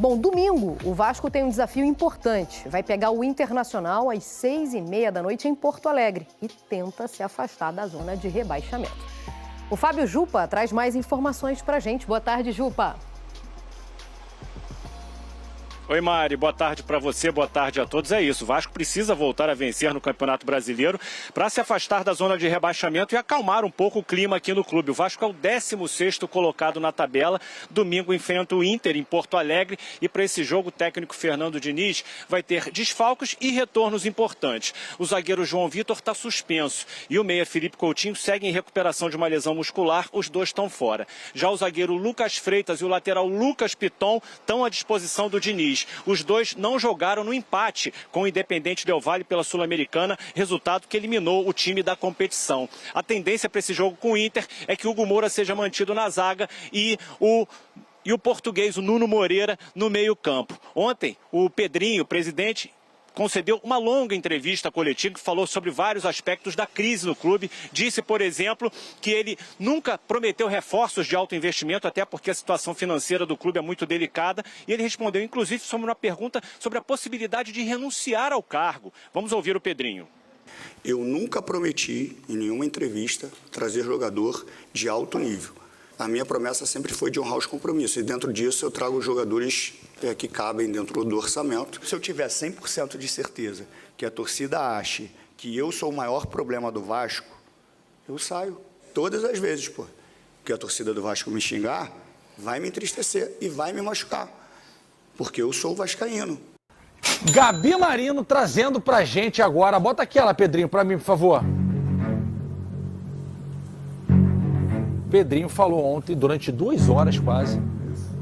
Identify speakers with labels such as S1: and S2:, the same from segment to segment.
S1: Bom, domingo, o Vasco tem um desafio importante. Vai pegar o Internacional às 6h30 da noite em Porto Alegre e tenta se afastar da zona de rebaixamento. O Fábio Jupa traz mais informações pra gente. Boa tarde, Jupa.
S2: Oi, Mari, boa tarde para você, boa tarde a todos. É isso, o Vasco precisa voltar a vencer no Campeonato Brasileiro para se afastar da zona de rebaixamento e acalmar um pouco o clima aqui no clube. O Vasco é o 16º colocado na tabela. Domingo enfrenta o Inter em Porto Alegre e para esse jogo o técnico Fernando Diniz vai ter desfalques e retornos importantes. O zagueiro João Vitor está suspenso e o meia Felipe Coutinho segue em recuperação de uma lesão muscular. Os dois estão fora. Já o zagueiro Lucas Freitas e o lateral Lucas Piton estão à disposição do Diniz. Os dois não jogaram no empate com o Independente Del Valle pela Sul-Americana, resultado que eliminou o time da competição. A tendência para esse jogo com o Inter é que o Hugo Moura seja mantido na zaga e o português, o Nuno Moreira, no meio-campo. Ontem, o Pedrinho, presidente, concedeu uma longa entrevista coletiva que falou sobre vários aspectos da crise no clube. Disse, por exemplo, que ele nunca prometeu reforços de alto investimento, até porque a situação financeira do clube é muito delicada. E ele respondeu, inclusive, sobre uma pergunta sobre a possibilidade de renunciar ao cargo. Vamos ouvir o Pedrinho.
S3: Eu nunca prometi, em nenhuma entrevista, trazer jogador de alto nível. A minha promessa sempre foi de honrar os compromissos. E dentro disso eu trago jogadores que cabem dentro do orçamento. Se eu tiver 100% de certeza que a torcida ache que eu sou o maior problema do Vasco, eu saio. Todas as vezes, pô. Porque a torcida do Vasco me xingar, vai me entristecer e vai me machucar. Porque eu sou vascaíno.
S4: Gabi Marino trazendo pra gente agora. Bota aquela, Pedrinho, pra mim, por favor. Pedrinho falou ontem, durante 2 horas quase,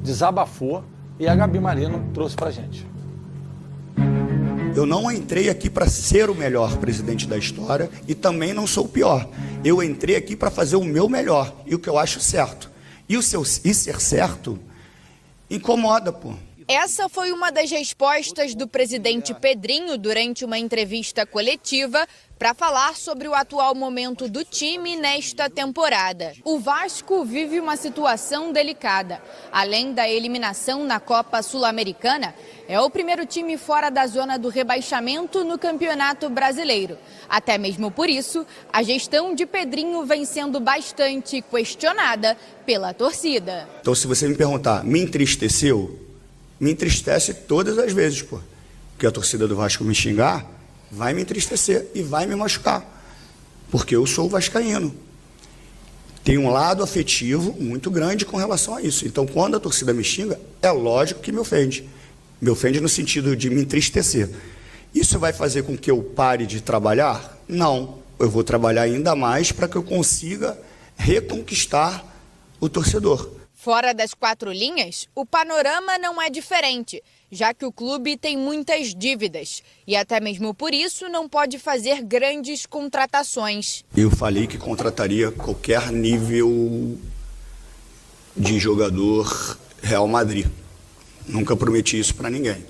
S4: desabafou e a Gabi Marino trouxe pra gente.
S3: Eu não entrei aqui para ser o melhor presidente da história e também não sou o pior. Eu entrei aqui para fazer o meu melhor e o que eu acho certo. E ser certo incomoda, pô.
S5: Essa foi uma das respostas do presidente Pedrinho durante uma entrevista coletiva para falar sobre o atual momento do time nesta temporada. O Vasco vive uma situação delicada. Além da eliminação na Copa Sul-Americana, é o primeiro time fora da zona do rebaixamento no Campeonato Brasileiro. Até mesmo por isso, a gestão de Pedrinho vem sendo bastante questionada pela torcida.
S3: Então, se você me perguntar, me entristeceu? Me entristece todas as vezes, pô. Porque a torcida do Vasco me xingar, vai me entristecer e vai me machucar. Porque eu sou vascaíno. Tem um lado afetivo muito grande com relação a isso. Então, quando a torcida me xinga, é lógico que me ofende. Me ofende no sentido de me entristecer. Isso vai fazer com que eu pare de trabalhar? Não. Eu vou trabalhar ainda mais para que eu consiga reconquistar o torcedor.
S5: Fora das 4 linhas, o panorama não é diferente, já que o clube tem muitas dívidas e até mesmo por isso não pode fazer grandes contratações.
S3: Eu falei que contrataria qualquer nível de jogador Real Madrid. Nunca prometi isso para ninguém.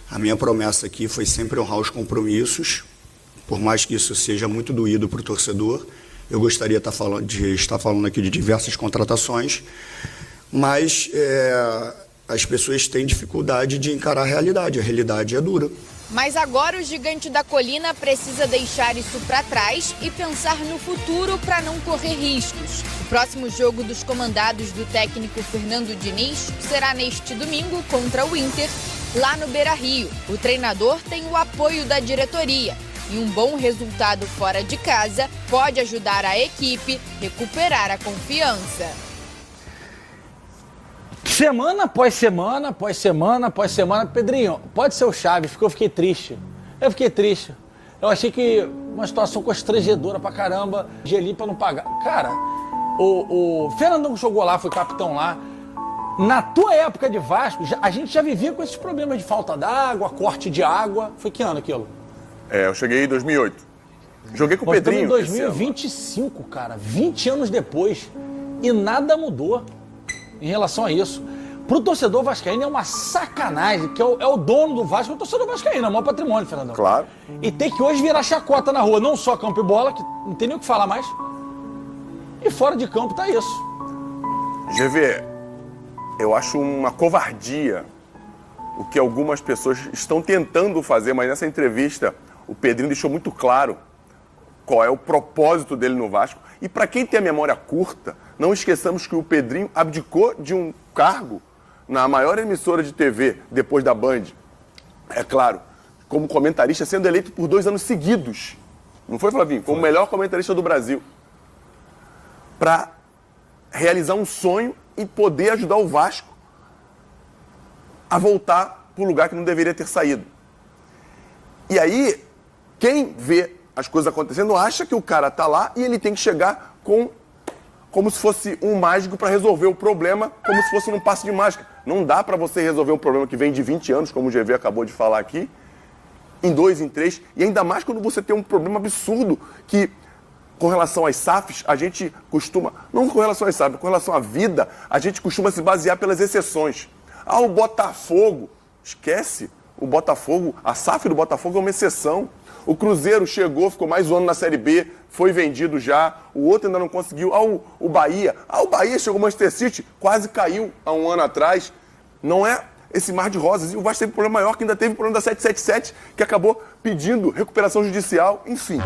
S3: A minha promessa aqui foi sempre honrar os compromissos, por mais que isso seja muito doído para o torcedor. Eu gostaria de estar falando aqui de diversas contratações, mas as pessoas têm dificuldade de encarar a realidade é dura.
S5: Mas agora o gigante da colina precisa deixar isso para trás e pensar no futuro para não correr riscos. O próximo jogo dos comandados do técnico Fernando Diniz será neste domingo contra o Inter, lá no Beira-Rio. O treinador tem o apoio da diretoria e um bom resultado fora de casa pode ajudar a equipe a recuperar a confiança.
S4: Semana após semana, após semana, após semana. Pedrinho, pode ser o Chaves, porque eu fiquei triste. Eu achei que uma situação constrangedora pra caramba. Geli pra não pagar. Cara, o Fernandão que jogou lá, foi capitão lá. Na tua época de Vasco, a gente já vivia com esses problemas de falta d'água, corte de água. Foi que ano aquilo?
S6: Eu cheguei em 2008. Joguei com o Pedrinho.
S4: Estamos em 2025, cara. 20 anos depois. E nada mudou em relação a isso. Pro torcedor vascaíno é uma sacanagem, que é o dono do Vasco, é o torcedor vascaíno, é o maior patrimônio, Fernandão.
S6: Claro.
S4: E tem que hoje virar chacota na rua, não só campo e bola, que não tem nem o que falar mais. E fora de campo tá isso.
S6: GV, eu acho uma covardia o que algumas pessoas estão tentando fazer, mas nessa entrevista o Pedrinho deixou muito claro qual é o propósito dele no Vasco. E para quem tem a memória curta, não esqueçamos que o Pedrinho abdicou de um cargo na maior emissora de TV depois da Band, é claro, como comentarista, sendo eleito por 2 anos seguidos. Não foi, Flavinho? Foi o melhor comentarista do Brasil. Para realizar um sonho e poder ajudar o Vasco a voltar para o lugar que não deveria ter saído. E aí, quem vê as coisas acontecendo acha que o cara está lá e ele tem que chegar como se fosse um mágico para resolver o problema, como se fosse num passe de mágica. Não dá para você resolver um problema que vem de 20 anos, como o GV acabou de falar aqui, em 2, em 3, e ainda mais quando você tem um problema absurdo que, com relação às SAFs, a gente costuma, não com relação às SAFs, com relação à vida, a gente costuma se basear pelas exceções. Ah, o Botafogo, esquece, o Botafogo, a SAF do Botafogo é uma exceção. O Cruzeiro chegou, ficou mais um ano na Série B, foi vendido já, o outro ainda não conseguiu. Ah, o Bahia. Ah, o Bahia chegou ao Manchester City, quase caiu há um ano atrás. Não é esse mar de rosas. E o Vasco teve um problema maior, que ainda teve o problema da 777, que acabou pedindo recuperação judicial, enfim.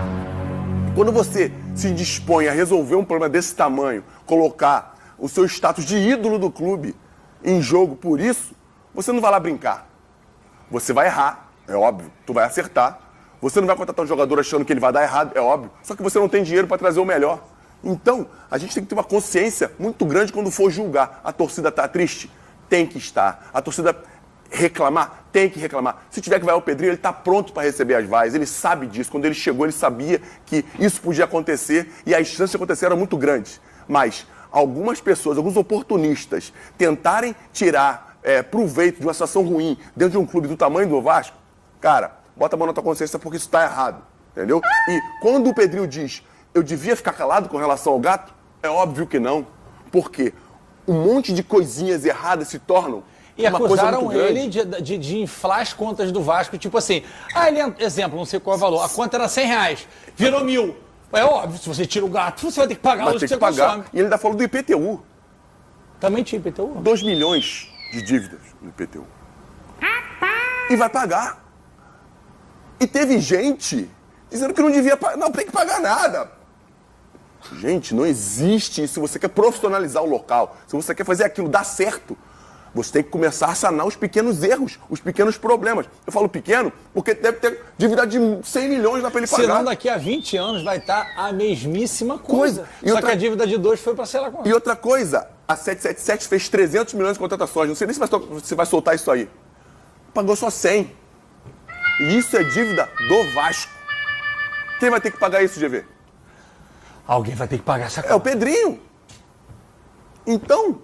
S6: Quando você se dispõe a resolver um problema desse tamanho, colocar o seu status de ídolo do clube em jogo por isso, você não vai lá brincar. Você vai errar, é óbvio, tu vai acertar. Você não vai contratar um jogador achando que ele vai dar errado, é óbvio. Só que você não tem dinheiro para trazer o melhor. Então, a gente tem que ter uma consciência muito grande quando for julgar. A torcida está triste? Tem que estar. A torcida reclamar? Tem que reclamar. Se tiver que vai ao Pedrinho, ele está pronto para receber as vaias. Ele sabe disso. Quando ele chegou, ele sabia que isso podia acontecer e as chances de acontecer eram muito grandes. Mas algumas pessoas, alguns oportunistas, tentarem tirar proveito de uma situação ruim dentro de um clube do tamanho do Vasco, cara, bota a mão na tua consciência porque isso está errado, entendeu? E quando o Pedrinho diz, eu devia ficar calado com relação ao Gato, é óbvio que não. Porque um monte de coisinhas erradas se tornam
S4: e
S6: uma coisa muito
S4: acusaram ele de inflar as contas do Vasco, tipo assim, exemplo, não sei qual é o valor, a conta era R$100, virou 1.000. É óbvio, se você tira o Gato, você vai ter que pagar os que você consome.
S6: E ele ainda falou do IPTU.
S4: Também tinha IPTU?
S6: 2 milhões de dívidas no IPTU. E vai pagar. E teve gente dizendo que não devia pagar. Não, tem que pagar nada. Gente, não existe isso. Se você quer profissionalizar o local, se você quer fazer aquilo dar certo, você tem que começar a sanar os pequenos erros, os pequenos problemas. Eu falo pequeno porque deve ter dívida de 100 milhões lá para ele pagar.
S4: Senão daqui a 20 anos vai estar a mesmíssima coisa. Só que a dívida de 2 foi para sei lá quanto.
S6: E outra coisa, a 777 fez 300 milhões de contratações. Não sei nem se vai soltar isso aí. Pagou só 100. E isso é dívida do Vasco. Quem vai ter que pagar isso, GV?
S4: Alguém vai ter que pagar essa conta.
S6: É o Pedrinho. Então,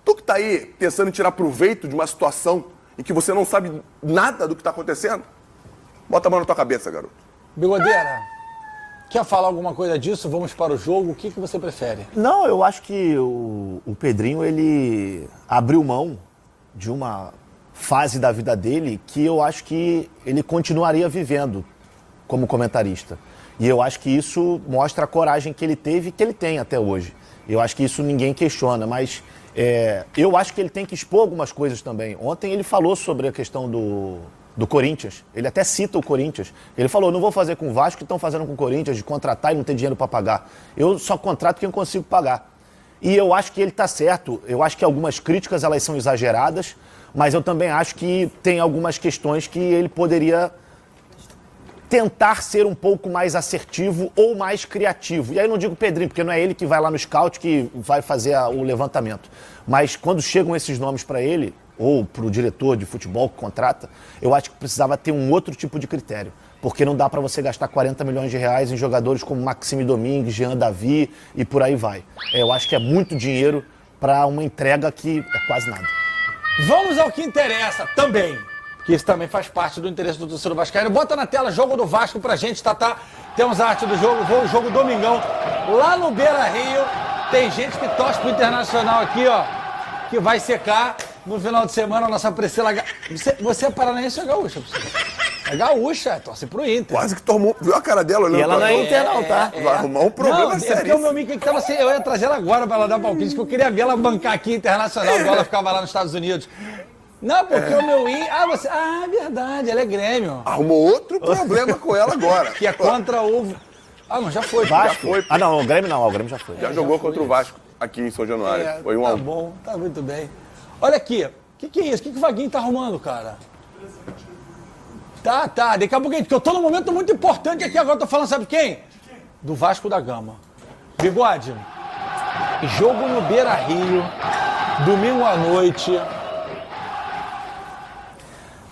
S6: tu que tá aí pensando em tirar proveito de uma situação em que você não sabe nada do que está acontecendo, bota a mão na tua cabeça, garoto.
S4: Bigodeira, quer falar alguma coisa disso? Vamos para o jogo. O que você prefere?
S7: Não, eu acho que o Pedrinho, ele abriu mão de uma fase da vida dele que eu acho que ele continuaria vivendo como comentarista. E eu acho que isso mostra a coragem que ele teve e que ele tem até hoje. Eu acho que isso ninguém questiona, mas eu acho que ele tem que expor algumas coisas também. Ontem ele falou sobre a questão do Corinthians. Ele até cita o Corinthians. Ele falou, não vou fazer com o Vasco que estão fazendo com o Corinthians, de contratar e não ter dinheiro para pagar. Eu só contrato quem eu consigo pagar. E eu acho que ele está certo. Eu acho que algumas críticas elas são exageradas, mas eu também acho que tem algumas questões que ele poderia tentar ser um pouco mais assertivo ou mais criativo. E aí eu não digo Pedrinho, porque não é ele que vai lá no scout que vai fazer o levantamento. Mas quando chegam esses nomes para ele, ou para o diretor de futebol que contrata, eu acho que precisava ter um outro tipo de critério. Porque não dá para você gastar 40 milhões de reais em jogadores como Maxime Domingues, Jean Davi e por aí vai. Eu acho que é muito dinheiro para uma entrega que é quase nada.
S4: Vamos ao que interessa também. Que isso também faz parte do interesse do torcedor vascaíno. Bota na tela jogo do Vasco pra gente, Tatá. Temos a arte do jogo, jogo domingão. Lá no Beira-Rio, tem gente que torce pro Internacional aqui, ó, que vai secar no final de semana a nossa Priscila. Você é paranaense ou é gaúcha, Priscila? É gaúcha, torce pro Inter.
S6: Quase que tomou, viu a cara dela olhando.
S7: E ela não é Inter não, tá?
S6: Vai arrumar um problema sério.
S4: É porque o meu amigo que tava assim, eu ia trazer ela agora pra ela dar palpite, que eu queria ver ela bancar aqui Internacional, igual ela ficava lá nos Estados Unidos. Não, porque o meu é verdade, ela é Grêmio.
S6: Arrumou outro problema com ela agora.
S4: Que é contra o... Ah, não, já foi.
S7: Vasco?
S6: Já foi.
S7: Ah, não, o Grêmio não, o Grêmio já foi.
S6: Já jogou contra o Vasco aqui em São Januário. Foi 1 a 1.
S4: Tá bom, tá muito bem. Olha aqui, o que é isso? O que o Vaguinho tá arrumando, cara? Tá, daqui a pouco, porque eu tô num momento muito importante aqui agora, tô falando, sabe quem? Do Vasco da Gama. Bigode, jogo no Beira-Rio, domingo à noite.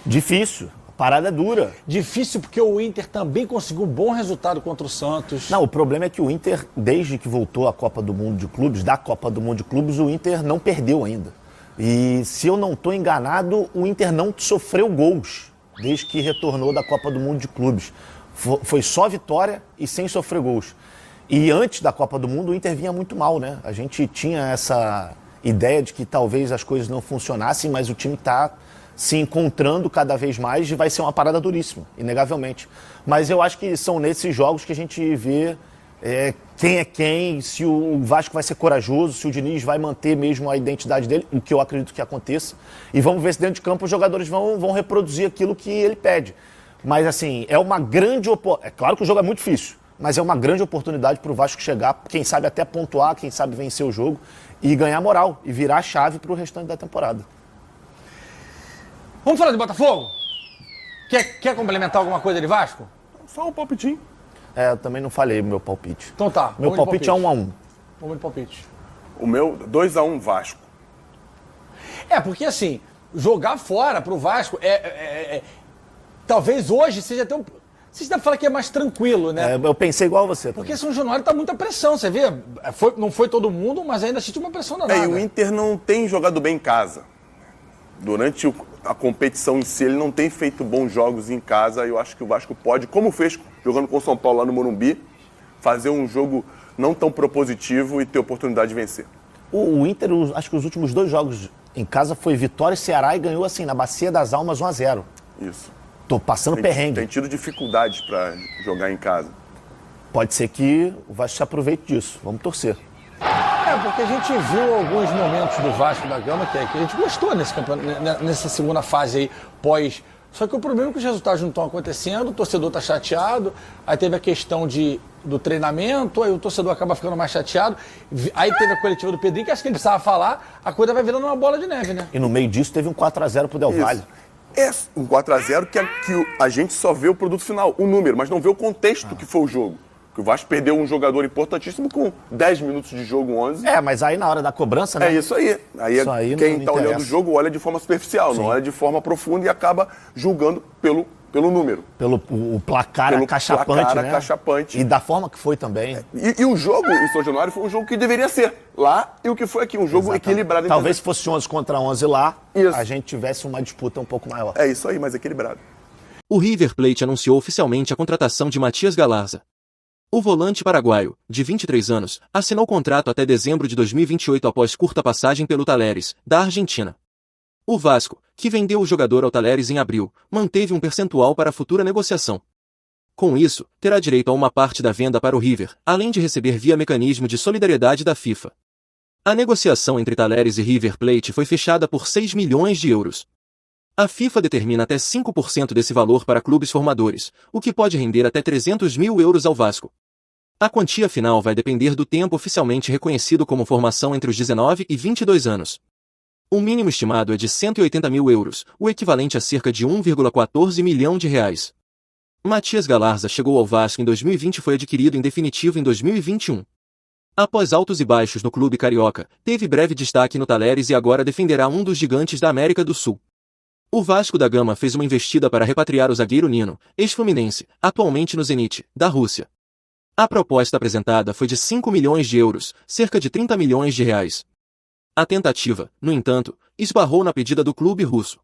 S7: Difícil, a parada é dura.
S4: Difícil porque o Inter também conseguiu um bom resultado contra o Santos.
S7: Não, o problema é que o Inter, desde que voltou à Copa do Mundo de Clubes, da Copa do Mundo de Clubes, o Inter não perdeu ainda. E se eu não estou enganado, o Inter não sofreu gols desde que retornou da Copa do Mundo de Clubes. Foi só vitória e sem sofrer gols. E antes da Copa do Mundo, o Inter vinha muito mal, né? A gente tinha essa ideia de que talvez as coisas não funcionassem, mas o time está se encontrando cada vez mais e vai ser uma parada duríssima, inegavelmente. Mas eu acho que são nesses jogos que a gente vê quem é quem, se o Vasco vai ser corajoso, se o Diniz vai manter mesmo a identidade dele, o que eu acredito que aconteça. E vamos ver se dentro de campo os jogadores vão reproduzir aquilo que ele pede. Mas assim, é uma grande oportunidade. É claro que o jogo é muito difícil, mas é uma grande oportunidade para o Vasco chegar, quem sabe até pontuar, quem sabe vencer o jogo e ganhar moral e virar a chave para o restante da temporada.
S4: Vamos falar de Botafogo? Quer complementar alguma coisa de Vasco?
S6: Só um palpitinho.
S7: Eu também não falei meu palpite.
S4: Então tá.
S7: Meu palpite é 1-1.
S4: Vamos de palpite.
S6: O meu, 2 a 1 Vasco.
S4: Porque assim, jogar fora pro Vasco talvez hoje seja até um... Vocês devem falar que é mais tranquilo, né?
S7: Eu pensei igual a você.
S4: Porque São Januário tá muita pressão, você vê? Não foi todo mundo, mas ainda sentiu uma pressão danada.
S6: E o Inter não tem jogado bem em casa. Durante a competição em si, ele não tem feito bons jogos em casa. E eu acho que o Vasco pode, como fez jogando com o São Paulo lá no Morumbi, fazer um jogo não tão propositivo e ter oportunidade de vencer.
S7: O Inter, acho que os últimos 2 jogos em casa foi Vitória e Ceará e ganhou assim, na Bacia das Almas 1-0.
S6: Isso.
S7: Tô passando perrengue.
S6: Tem tido dificuldades para jogar em casa.
S7: Pode ser que o Vasco se aproveite disso. Vamos torcer.
S4: Porque a gente viu alguns momentos do Vasco da Gama que a gente gostou nessa segunda fase aí, pós. Só que o problema é que os resultados não estão acontecendo, o torcedor está chateado, aí teve a questão do treinamento, aí o torcedor acaba ficando mais chateado, aí teve a coletiva do Pedrinho, que acho que ele precisava falar, a coisa vai virando uma bola de neve, né?
S7: E no meio disso teve um 4-0 pro Del Valle.
S6: É um 4-0 que a gente só vê o produto final, o número, mas não vê o contexto que foi o jogo. Que o Vasco perdeu um jogador importantíssimo com 10 minutos de jogo, 11.
S7: Mas aí na hora da cobrança, né?
S6: É isso aí. Aí quem está olhando o jogo olha de forma superficial, não olha de forma profunda e acaba julgando pelo número.
S7: Pelo placar acachapante, né?
S6: Acachapante.
S7: E da forma que foi também.
S6: E o jogo em São Januário foi um jogo que deveria ser lá e o que foi aqui, um jogo equilibrado.
S7: Talvez se fosse 11 contra 11 lá,
S6: isso.
S7: A gente tivesse uma disputa um pouco maior.
S6: É isso aí, mas equilibrado.
S8: O River Plate anunciou oficialmente a contratação de Matias Galarza. O volante paraguaio, de 23 anos, assinou contrato até dezembro de 2028 após curta passagem pelo Talleres, da Argentina. O Vasco, que vendeu o jogador ao Talleres em abril, manteve um percentual para a futura negociação. Com isso, terá direito a uma parte da venda para o River, além de receber via mecanismo de solidariedade da FIFA. A negociação entre Talleres e River Plate foi fechada por 6 milhões de euros. A FIFA determina até 5% desse valor para clubes formadores, o que pode render até 300 mil euros ao Vasco. A quantia final vai depender do tempo oficialmente reconhecido como formação entre os 19 e 22 anos. O mínimo estimado é de 180 mil euros, o equivalente a cerca de 1,14 milhão de reais. Matias Galarza chegou ao Vasco em 2020 e foi adquirido em definitivo em 2021. Após altos e baixos no clube carioca, teve breve destaque no Talleres e agora defenderá um dos gigantes da América do Sul. O Vasco da Gama fez uma investida para repatriar o zagueiro Nino, ex-fluminense, atualmente no Zenit, da Rússia. A proposta apresentada foi de 5 milhões de euros, cerca de 30 milhões de reais. A tentativa, no entanto, esbarrou na pedida do clube russo.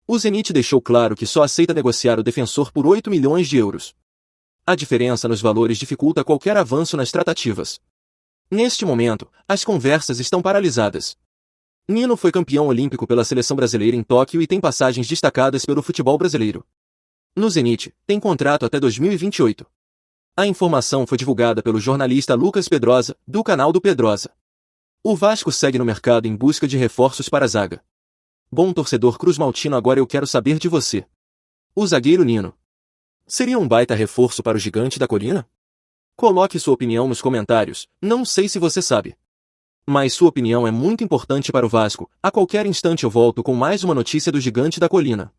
S8: O Zenit deixou claro que só aceita negociar o defensor por 8 milhões de euros. A diferença nos valores dificulta qualquer avanço nas tratativas. Neste momento, as conversas estão paralisadas. Nino foi campeão olímpico pela seleção brasileira em Tóquio e tem passagens destacadas pelo futebol brasileiro. No Zenit, tem contrato até 2028. A informação foi divulgada pelo jornalista Lucas Pedrosa, do canal do Pedrosa. O Vasco segue no mercado em busca de reforços para a zaga. Bom torcedor cruzmaltino, agora eu quero saber de você. O zagueiro Nino seria um baita reforço para o Gigante da Colina? Coloque sua opinião nos comentários, não sei se você sabe. Mas sua opinião é muito importante para o Vasco. A qualquer instante eu volto com mais uma notícia do Gigante da Colina.